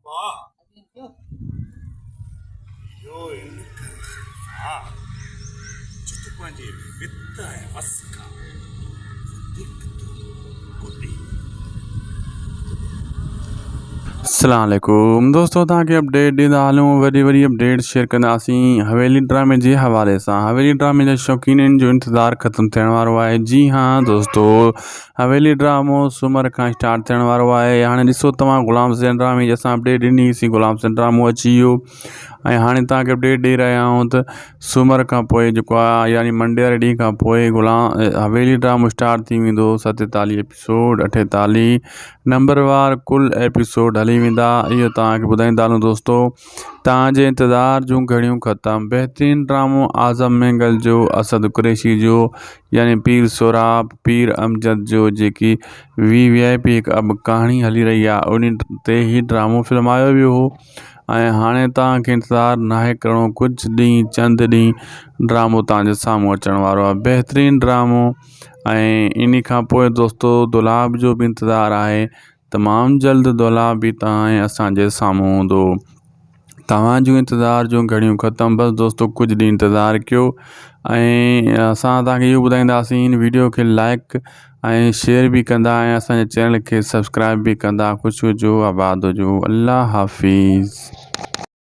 वाह यो इनकर खिलफा जित पंहिंजे वित ऐं वस खां वधीक थो कुॾे। अस्सलाम वालेकुम दोस्तों, तव्हांखे अपडेट ॾींदा हलूं। वॾी अपडेट शेयर कंदासीं हवेली ड्रामे जे हवाले सां। हवेली ड्रामे जा शौक़ीननि जो इंतज़ारु ख़त्म थियण वारो आहे। जी हाँ दोस्तों, हवेली ड्रामो सूमर खां स्टार्ट थियण वारो आहे। हाणे ॾिसो तव्हां, गुलाम हुसैन ड्रामे जी असां अपडेट ॾिनीसीं, गुलाम हुसैन ड्रामो अची वियो ऐं हाणे तव्हांखे अपडेट ॾेई रहिया आहियूं त सूमर खां पोइ जेको आहे यानी मंडे वारे ॾींहं खां पोइ हवेली ड्रामो स्टार्ट थी वेंदो। 47 एपिसोड 48 नंबरवार कुल एपिसोड हली वेंदा। इहो तव्हांखे ॿुधाईंदा हलूं दोस्तों। तव्हांजे इंतज़ार जूं घड़ियूं ख़त्म। बहितरीन ड्रामो आज़म मेंगल जो, असद कुरैशी जो यानी पीर सोराब पीर अमजद जो जेकी VIP हिकु अब कहाणी हली रही आहे, उन ते ही ड्रामो फिल्मायो वियो हो ऐं हाणे तव्हांखे इंतज़ारु नाहे करिणो। कुझु ॾींहं चंद ॾींहं ड्रामो तव्हांजे साम्हूं अचण वारो आहे, बहितरीन ड्रामो। ऐं इन खां पोइ दोस्तों दुलाब जो बि इंतज़ारु आहे। तमामु जल्द दुलाब बि तव्हां ऐं असांजे साम्हूं हूंदो। तव्हांजो इंतज़ार जूं घड़ियूं ख़त्म। बसि दोस्तों कुझु ॾींहं इंतज़ारु कयो ऐं असां तव्हांखे इहो ॿुधाईंदासीं, इन वीडियो खे लाइक ऐं शेयर बि कंदा ऐं असांजे चैनल खे सब्सक्राइब बि कंदा। ख़ुशि हुजो, आबाद हुजो, अल्लाह हाफ़िज़।